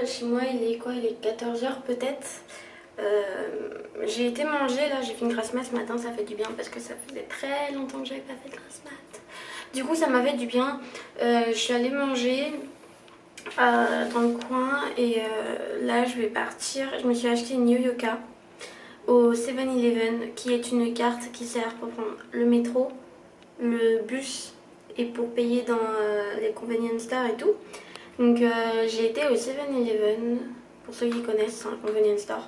chez moi il est quoi? Il est 14h peut-être. J'ai été manger là, j'ai fait une grasse mat ce matin, ça fait du bien parce que ça faisait très longtemps que j'avais pas fait de grasse mat. Du coup ça m'a fait du bien. Je suis allée manger dans le coin et là je vais partir. Je me suis acheté une Yo-Yoka au 7-Eleven qui est une carte qui sert pour prendre le métro, le bus et pour payer dans les convenience stores et tout. Donc j'ai été au 7-Eleven, pour ceux qui connaissent, c'est un convenience store.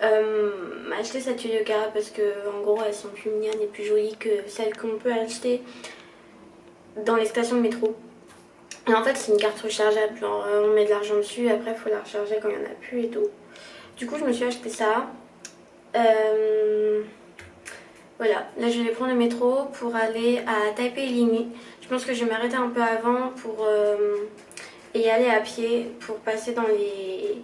Acheter cette Yo-Yoka parce que en gros elles sont plus mignonnes et plus jolies que celles qu'on peut acheter dans les stations de métro. Et en fait c'est une carte rechargeable, genre on met de l'argent dessus et après il faut la recharger quand il n'y en a plus et tout. Du coup je me suis acheté ça. Voilà, là je vais prendre le métro pour aller à Taipei Lingyi. Je pense que je vais m'arrêter un peu avant pour y aller à pied pour passer dans les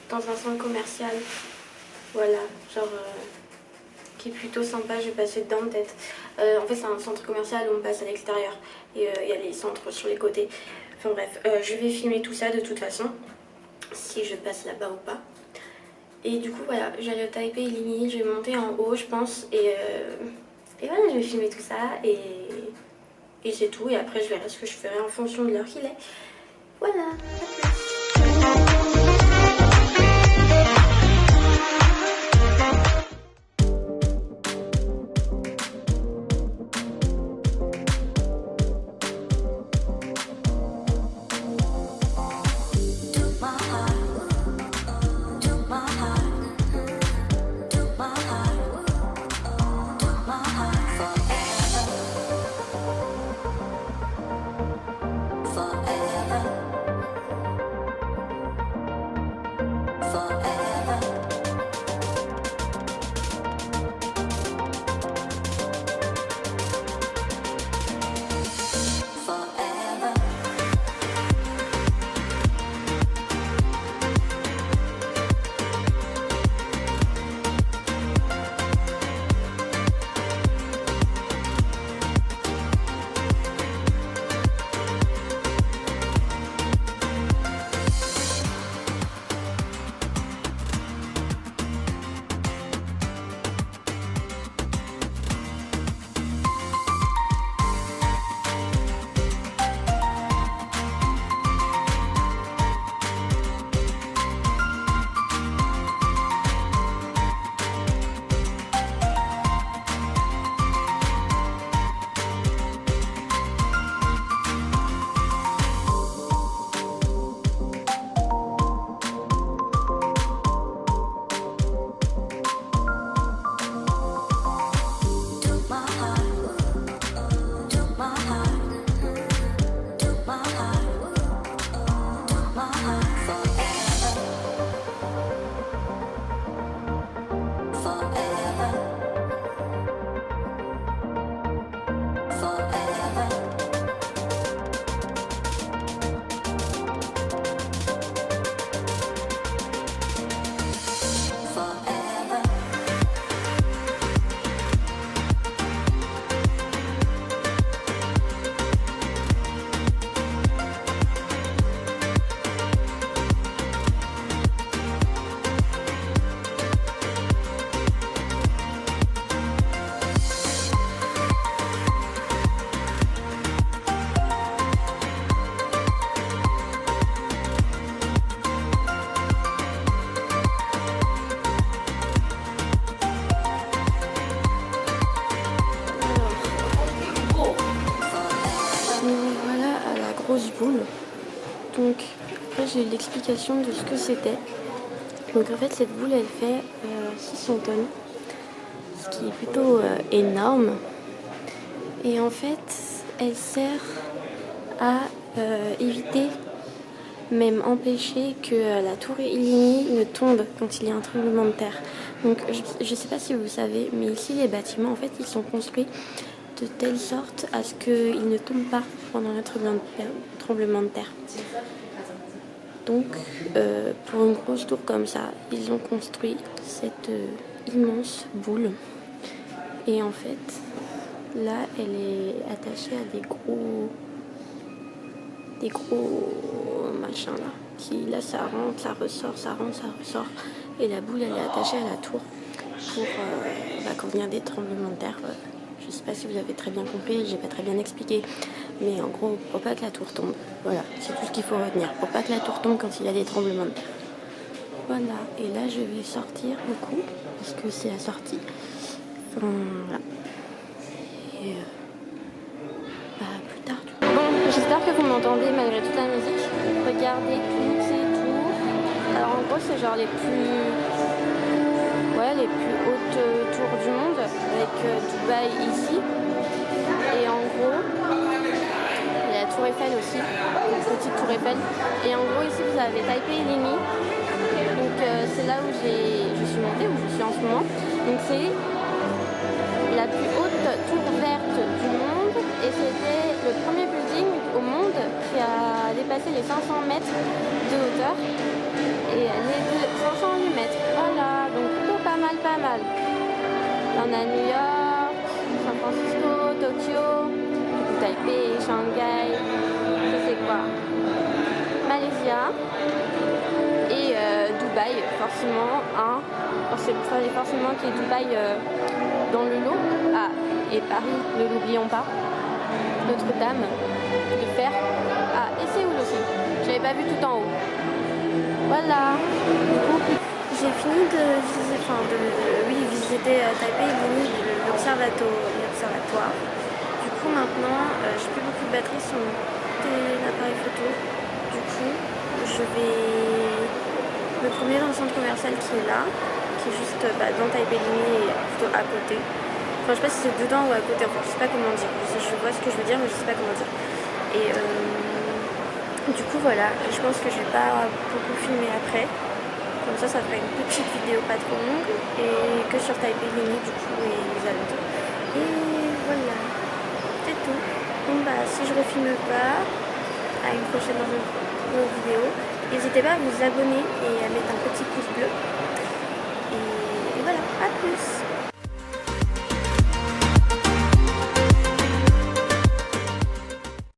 dans un centre commercial. Voilà, genre qui est plutôt sympa, je vais passer dedans peut-être. En fait c'est un centre commercial où on passe à l'extérieur et il y a les centres sur les côtés. Enfin bref, je vais filmer tout ça de toute façon, si je passe là-bas ou pas. Et du coup voilà, je vais aller au Taipei Lingyi, je vais monter en haut je pense et voilà, je vais filmer tout ça et c'est tout. Et après je verrai ce que je ferai en fonction de l'heure qu'il est. Voilà, à plus. Boule. Donc après j'ai eu l'explication de ce que c'était. Donc en fait cette boule elle fait 600 tonnes, ce qui est plutôt énorme. Et en fait elle sert à éviter, même empêcher que la tour Lingyi ne tombe quand il y a un tremblement de terre. Donc je sais pas si vous savez, mais ici les bâtiments en fait ils sont construits de telle sorte à ce qu'ils ne tombent pas pendant un tremblement de terre. Donc pour une grosse tour comme ça, ils ont construit cette immense boule. Et en fait, là elle est attachée à des gros des gros machins là. Qui là ça rentre, ça ressort, ça rentre, ça ressort. Et la boule elle est attachée à la tour pour quand il y a des tremblements de terre. Je sais pas si vous avez très bien compris, j'ai pas très bien expliqué. Mais en gros, pour pas que la tour tombe. Voilà, c'est tout ce qu'il faut retenir. Pour pas que la tour tombe quand il y a des tremblements de terre. Voilà, et là je vais sortir beaucoup parce que c'est la sortie. Enfin, voilà. Et plus tard. Bon, j'espère que vous m'entendez malgré toute la musique. Regardez toutes ces tours. Alors en gros, c'est genre les plus hautes tours du monde avec Dubaï ici. Et en gros, il y a la tour Eiffel aussi, une petite tour Eiffel. Et en gros, ici vous avez Taipei Limi. Donc c'est là où je suis montée, où je suis en ce moment. Donc c'est la plus haute tour verte du monde et c'était le premier building au monde qui a dépassé les 500 mètres de hauteur et les 508 mètres. Voilà, donc plutôt pas mal. On a New York, San Francisco, Tokyo, Taipei, Shanghai, je sais quoi, Malaysia. Et Dubaï, forcément, il fallait forcément qu'il y ait Dubaï dans le lot. Ah, et Paris, ne l'oublions pas. Notre-Dame de fer. Ah, et Séoul aussi. J'avais pas vu tout en haut. Voilà. J'ai fini de visiter Taipei, l'observatoire. Du coup, maintenant, j'ai plus beaucoup de batterie sur mon appareil photo. Du coup, je vais me promener dans le centre commercial qui est là, qui est juste dans Taipei et plutôt à côté. Enfin, je sais pas si c'est dedans ou à côté, enfin, je sais pas comment dire. Je vois ce que je veux dire, mais je sais pas comment dire. Et du coup, voilà, je pense que je vais pas beaucoup filmer après. Comme ça fera une petite vidéo pas trop longue et que sur Taipei du coup, et les alentours. Et voilà, c'est tout. Bon, si je refilme pas, à une prochaine vidéo. N'hésitez pas à vous abonner et à mettre un petit pouce bleu.